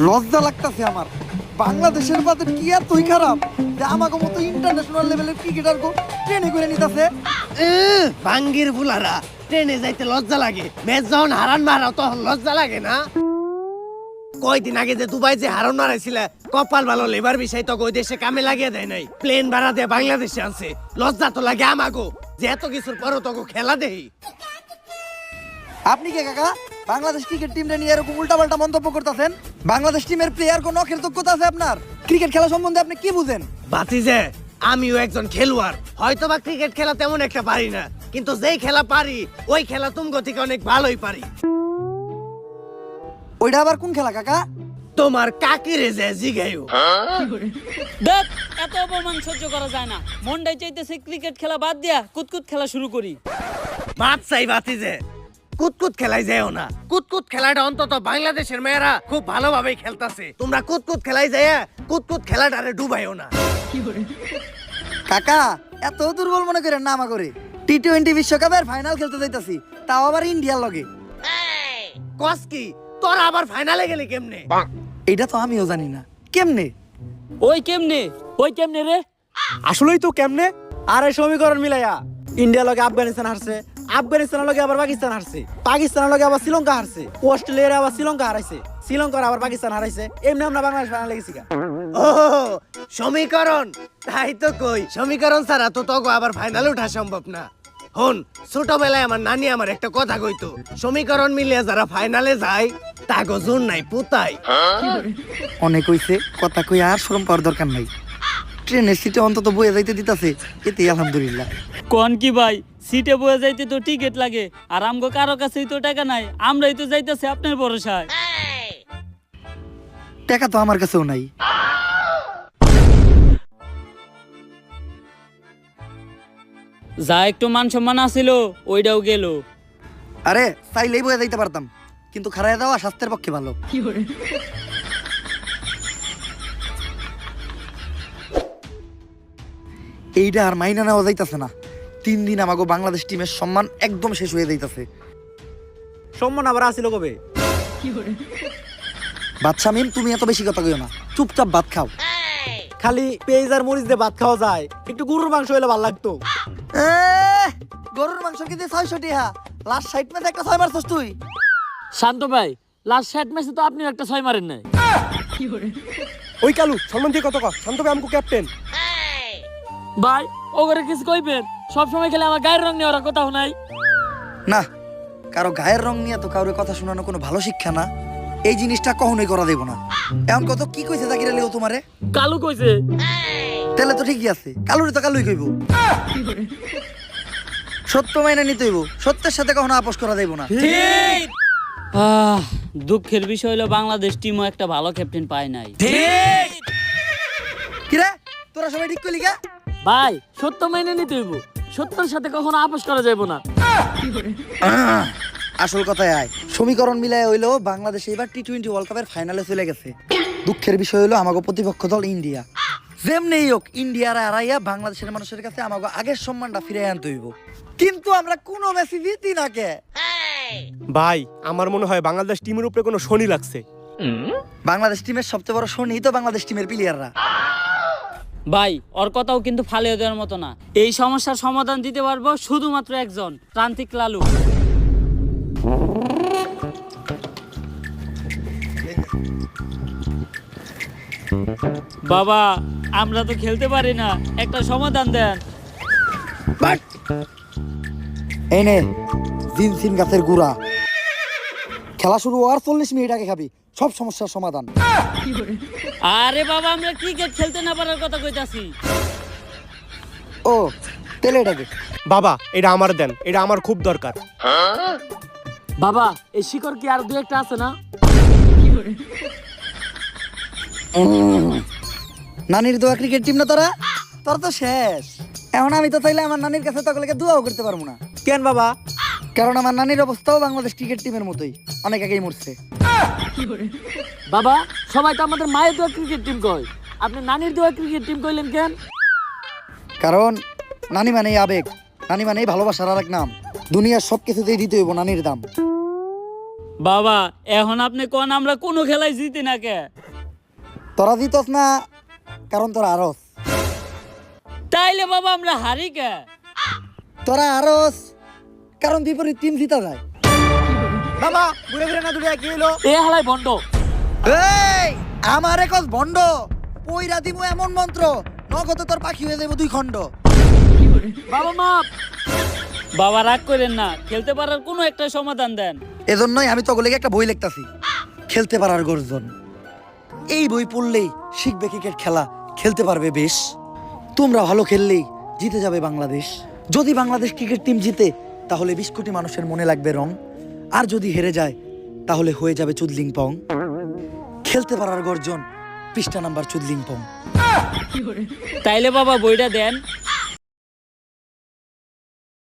লজ্জা লাগতাছে আমার। বাংলাদেশের বাজার কি এতই খারাপ যে আমাকে মতো ইন্টারন্যাশনাল লেভেলের ক্রিকেটার গো ট্রেনে করে নিতেছে। ভাঙ্গির ফুলারা ট্রেনে যাইতে লজ্জা লাগে, ম্যাচ যখন হারান মারাও তখন লজ্জা লাগে না? কয়দিন আগে যে দুবাই যে হারন মারাইছিলে, কপাল ভালো লেবার বিষয় তো ওই দেশে কামে লাগিয়ে দেয় নাই, প্লেন ভাড়া দিয়ে বাংলাদেশে আনছে। লজ্জা তো লাগে আমাগো যে এত কিছুর পরও তো খেলা দেই। আপনি কে কাকা বাংলাদেশ ক্রিকেট টিমটা নিয়ে এরকম উল্টাপাল্টা মন্তব্য করতেছেন? বাংলাদেশ টিমের প্লেয়ার কোন কৃতজ্ঞতা আছে আপনার? ক্রিকেট খেলা সম্বন্ধে আপনি কি বুঝেন? বাতিজে আমিও একজন খেলোয়াড়, হয়তো বা ক্রিকেট খেলা তেমন একটা পারি না, কিন্তু যেই খেলা পারি ওই খেলা তুমগো থেকে অনেক ভালোই পারি। ওইটা আবার কোন খেলা কাকা? তোমার কাকিরে যে জিগাইও। দেখ, এত অপমান সহ্য করা যায় না। মনটাই চাইতেছে ক্রিকেট খেলা বাদ দিয়া কুতকুত খেলা শুরু করি। বাদ চাই বাতিজে, কুতকুত খেলাই যাও না। কুতকুত খেলাটা অন্তত বাংলাদেশের মেয়েরা খুব ভালোভাবেই খেলতাছে। তোমরা কুতকুত খেলাই যায় কুতকুত খেলাটারে ডুবাইও না। কাকা এত দুর্বল মনে করেন না আমা করে। টি-20 বিশ্বকাপের ফাইনাল খেলতে যাইতাছি, তাও আবার ইন্ডিয়ার লগে। কস কি তোরা আবার ফাইনালে গেলি কেমনে? এটা তো আমিও জানি না কেমনে। ওই কেমনে রে? আসলেই তো কেমনে? আর এই সমীকরণ মিলাইয়া ইন্ডিয়া লগে আফগানিস্তান হারছে, আফগানিস্তানের লগে আবার পাকিস্তান হারছে, পাকিস্তানের লগে আবার শ্রীলঙ্কা হারছে, অস্ট্রেলিয়ার আবার শ্রীলঙ্কা হারাইছে, শ্রীলঙ্কার আবার পাকিস্তান হারাইছে। এমনি আমরা বাংলাদেশ ফাইনালে গেছি। ও সমীকরণ, তাই তো কই সমীকরণ ছাড়া তো তগো আবার ফাইনালে ওঠা সম্ভব না। হন, ছোটবেলায় আমার নানি আমার একটা কথা কইতো, সমীকরণ মিলিয়ে যারা ফাইনালে যায় তাগো জোর নাই পুতাই। অনেক হইছে, কথা কই আর শরম পাওয়ার দরকার নাই। ট্রেনের সিটে অন্তত বয়ে যাইতে দিতাছে, এতেই আলহামদুলিল্লাহ। কোন কি ভাই, সিটে বয়ে যাইতে তো টিকিট লাগে, আর আমগো কারো কাছেই তো টাকা নাই। আমরাই তো যাইতেছি আপনার ভরসায়। টাকা তো আমার কাছেও নাই। যা একটু মান সম্মান আছিল ওইটাও গেল। আরে চাইলেই বয়ে যাইতে পারতাম, কিন্তু খারায় দেওয়া স্বাস্থ্যের পক্ষে ভালো। এইটা আর মাইনা নেওয়া যাইতাছে না। 3 দিন আমাকে বাংলাদেশ টিমের সম্মান একদম শেষ হয়ে যাইতাছে। সম্মান আবার আসিল কবে? বাদশা মিম, তুমি এত বেশি কথা কইও না, চুপচাপ ভাত খাও। খালি পেঁয়াজ আর মরিচ দিয়ে ভাত খাওয়া যায়, একটু গরুর মাংস হইলে ভালো লাগতো। গরুর মাংস কিন্তু 600 টাকা, লাস্ট 60 ম্যাচে একটা 6 মারছস তুই। শান্ত ভাই, লাস্ট 60 ম্যাচে তো আপনি একটা 6 মারেন নাই। ওই কালু সম্মান দিয়ে কত কর, শান্ত ভাই আমকো ক্যাপ্টেন। ভাই ওগরে কিছু কইবেন? সব সময় খেলে আমার গায়ের রং নিয়ে ওরা কথা নাই। না, কারো গায়ের রং নিয়ে তো কারোর কথা শোনানো কোনো ভালো শিক্ষা না। এই জিনিসটা কখনোই করা দেব না। এখন কত কি কইছে জাকির আলী ও তোমারে? কালু কইছে। তাহলে তো ঠিকই আছে, কালুরে তো কালুই কইব। সত্য মাইনা নিতে হইব, সত্যের সাথে কখনো আপোষ করা দেব না। ঠিক। দুঃখের বিষয় হলো বাংলাদেশ টিমও একটা ভালো ক্যাপ্টেন পায় নাই। কিরে তোরা সবাই ঠিক কইলি কা? ভাই সত্য মেনে নিতে হইব, সত্যের সাথে কখনো আপোষ করা যাবে না। আসল কথায় আয়, সমীকরণ মিলায় হইলো বাংলাদেশ এবার টি-20 ওয়ার্ল্ড কাপের ফাইনালে চলে গেছে। দুঃখের বিষয় হলো আমাগো প্রতিপক্ষ দল ইন্ডিয়া। যেমনি হোক ইন্ডিয়ার হারাইয়া বাংলাদেশের মানুষের কাছে আমাগো আগের সম্মানটা ফিরে আনতে হইব। কিন্তু আমরা কোনো ম্যাচে জিতি না কে? ভাই আমার মনে হয় বাংলাদেশ টিমের উপরে কোনো শনি লাগছে। বাংলাদেশ টিমের সবচেয়ে বড় শনি তো বাংলাদেশ টিমের প্লেয়াররা। ভাই ওর কথাও কিন্তু ফালিয়ে দেওয়ার মতো না। এই সমস্যার সমাধান দিতে পারবো শুধুমাত্র একজন, প্রান্তিক লালু। বাবা আমরা তো খেলতে পারি না, একটা সমাধান দেন। এই নে জিনসিন গাছের গুড়া, খেলা শুরু হওয়ার 40 মিনিট আগে খাবি, সব সমস্যার সমাধান। আরে বাবা আমরা ক্রিকেট খেলতে না পারার কথা কইতাছি। ও তেলে এটাকে বাবা এটা আমার দেন, এটা আমার খুব দরকার। বাবা এই শিকড় কি আর 2-1টা আছে না? নানির দোয়া ক্রিকেট টিম না তোরা, তোর তো শেষ। এখন আমি তো চাইলে আমার নানির কাছে তকলেকে দোয়াও করতে পারবো না। কেন বাবা? কারণ আমার নানির অবস্থাও বাংলাদেশ ক্রিকেট টিমের মতোই, অনেক আগেই মরছে। বাবা সবাই তো আমাদের মায়ের দোয়া ক্রিকেট টিম কয়, আপনি নানির দোয়া ক্রিকেট টিম কইলেন কেন? কারণ নানি মানেই আবেগ, নানি মানেই ভালোবাসার আর এক নাম। দুনিয়ার সবকিছুতেই দিতে হইব নানির দাম। বাবা এখন আপনি কোন আমরা কোনো খেলায় জিতি না কে? তোরা জিতস না কারণ তোরা আরস, তাইলে বাবা আমরা হারি কে? তোরা আরস কারণ বিপরীত টিম জিতা যায়। বাবা ঘুরে ফিরে না দুলিয়া কি হলো? এ হালাই বন্ড। এই আমার একজ বন্ড পইরা দিমু এমন মন্ত্র নগদে তোর পাখি হয়ে যাবো 2 খণ্ড। বাবা মাপ। বাবা রাগ করেন না, খেলতে পারার কোনো একটা সমাধান দেন। এজন্যই আমি তোকে লেগে একটা বই লিখতাছি, খেলতে পারার গর্জন। এই বই পড়লেই শিখবে ক্রিকেট খেলা, খেলতে পারবে বেশ। তোমরা ভালো খেললেই জিতে যাবে বাংলাদেশ। যদি বাংলাদেশ ক্রিকেট টিম জিতে তাহলে 20 কোটি মানুষের মনে লাগবে রং, আর যদি হেরে যায় তাহলে হয়ে যাবে চুদলিং পং। খেলতে পারার গর্জন, পৃষ্ঠা নাম্বার চুদলিং পং। তাইলে বাবা বইটা দেন।